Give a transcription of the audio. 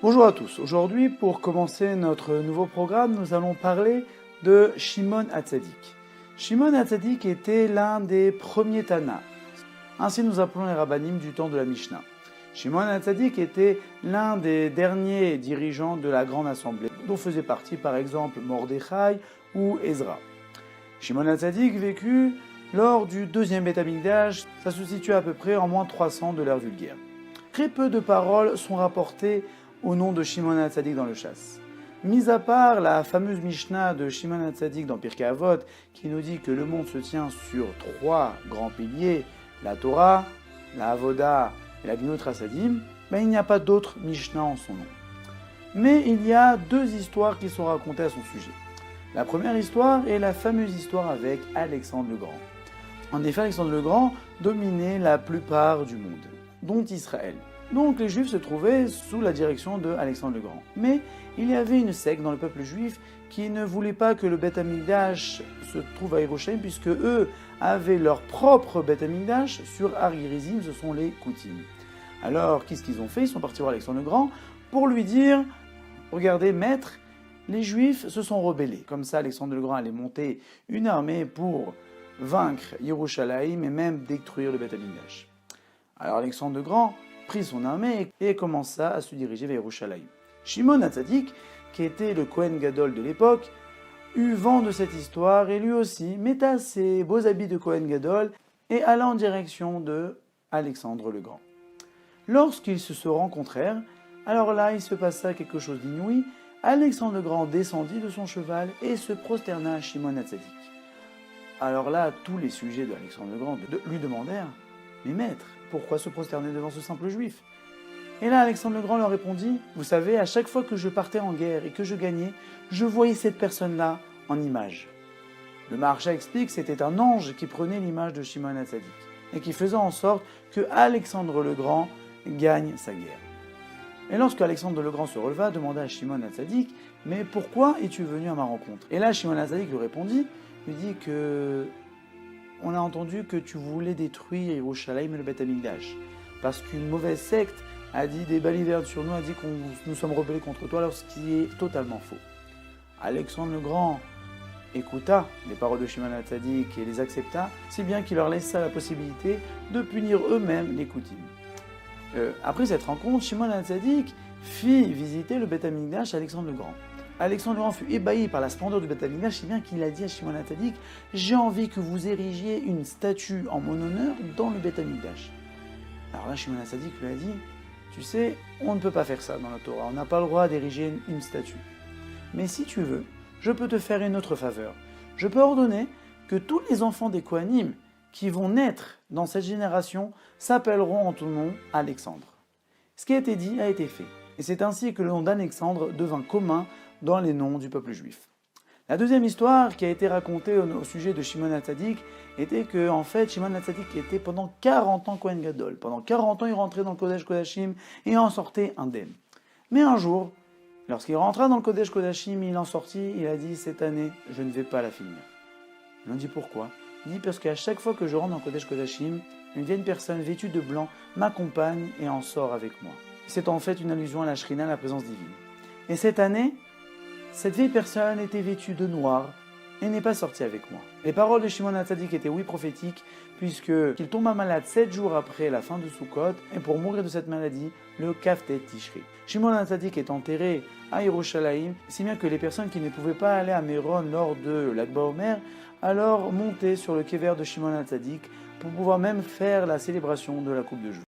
Bonjour à tous. Aujourd'hui, pour commencer notre nouveau programme, nous allons parler de Shimon HaTzadik. Shimon HaTzadik était l'un des premiers Tana. Ainsi nous appelons les rabbanim du temps de la Mishnah. Shimon HaTzadik était l'un des derniers dirigeants de la Grande Assemblée, dont faisaient partie par exemple Mordechai ou Ezra. Shimon HaTzadik vécut lors du deuxième Beth Amikdash, ça se situe à peu près en moins 300 de l'ère vulgaire. Très peu de paroles sont rapportées au nom de Shimon HaTzadik dans le Chasse. Mis à part la fameuse Mishnah de Shimon HaTzadik dans Pirkei Avot, qui nous dit que le monde se tient sur 3 grands piliers, la Torah, la Avoda et la Gemilut Chasadim, il n'y a pas d'autres Mishnah en son nom. Mais il y a 2 histoires qui sont racontées à son sujet. La première histoire est la fameuse histoire avec Alexandre le Grand. En effet, Alexandre le Grand dominait la plupart du monde, dont Israël. Donc les Juifs se trouvaient sous la direction de Alexandre le Grand. Mais il y avait une secte dans le peuple juif qui ne voulait pas que le Beth Amikdash se trouve à Yerushalayim, puisque eux avaient leur propre Beth Amikdash sur Har Gerizim, ce sont les Koutim. Alors qu'est-ce qu'ils ont fait? Ils sont partis voir Alexandre le Grand pour lui dire « Regardez maître, les Juifs se sont rebellés. » Comme ça, Alexandre le Grand allait monter une armée pour vaincre Yerushalayim et même détruire le Beth Amikdash. Alors Alexandre le Grand prit son armée et commença à se diriger vers Yerushalayim. Shimon HaTzadik, qui était le Kohen Gadol de l'époque, eut vent de cette histoire et lui aussi metta ses beaux habits de Kohen Gadol et alla en direction de Alexandre le Grand. Lorsqu'ils se rencontrèrent, alors là il se passa quelque chose d'inouï. Alexandre le Grand descendit de son cheval et se prosterna à Shimon HaTzadik. Alors là, tous les sujets d'Alexandre le Grand lui demandèrent « Mais maître, pourquoi se prosterner devant ce simple juif ?» Et là, Alexandre le Grand leur répondit « Vous savez, à chaque fois que je partais en guerre et que je gagnais, je voyais cette personne-là en image. » Le Maharsha explique que c'était un ange qui prenait l'image de Shimon HaTzadik et qui faisait en sorte que Alexandre le Grand gagne sa guerre. Et lorsque Alexandre le Grand se releva, demanda à Shimon HaTzadik « Mais pourquoi es-tu venu à ma rencontre ?» Et là, Shimon HaTzadik lui répondit, lui dit que « On a entendu que tu voulais détruire Yerushalayim et le Beth Amikdash, parce qu'une mauvaise secte a dit des balivernes sur nous, a dit que nous sommes rebellés contre toi, alors ce qui est totalement faux. » Alexandre le Grand écouta les paroles de Shimon HaTzadik et les accepta, si bien qu'il leur laissa la possibilité de punir eux-mêmes les Koutim. Après cette rencontre, Shimon HaTzadik fit visiter le Beth Amikdash à Alexandre le Grand. Alexandre le Grand fut ébahi par la splendeur du Beth Amikdash, si bien qu'il a dit à Shimon HaTzadik « J'ai envie que vous érigiez une statue en mon honneur dans le Beth Amikdash. » Alors là, Shimon HaTzadik lui a dit « Tu sais, on ne peut pas faire ça dans la Torah, on n'a pas le droit d'ériger une statue. Mais si tu veux, je peux te faire une autre faveur. Je peux ordonner que tous les enfants des Kohanim qui vont naître dans cette génération s'appelleront en ton nom Alexandre. » Ce qui a été dit a été fait. Et c'est ainsi que le nom d'Alexandre devint commun dans les noms du peuple juif. La deuxième histoire qui a été racontée au sujet de Shimon HaTzadik était que, en fait, Shimon HaTzadik était pendant 40 ans Kohen Gadol. Pendant 40 ans, il rentrait dans le Kodesh Kodashim et en sortait indemne. Mais un jour, lorsqu'il rentra dans le Kodesh Kodashim, il en sortit, il a dit « Cette année, je ne vais pas la finir. » Il a dit « Pourquoi ?» Il dit « Parce qu'à chaque fois que je rentre dans le Kodesh Kodashim, une vieille personne vêtue de blanc m'accompagne et en sort avec moi. » C'est en fait une allusion à la Shrina, la présence divine. Et cette année, cette vieille personne était vêtue de noir et n'est pas sortie avec moi. Les paroles de Shimon HaTzadik étaient oui prophétiques, puisqu'il tomba malade 7 jours après la fin de Sukkot, et pour mourir de cette maladie, le Kaftet Tishri. Shimon HaTzadik est enterré à Yerushalayim, si bien que les personnes qui ne pouvaient pas aller à Méron lors de l'Ag BaOmer, alors montaient sur le kever de Shimon HaTzadik pour pouvoir même faire la célébration de la coupe de jour.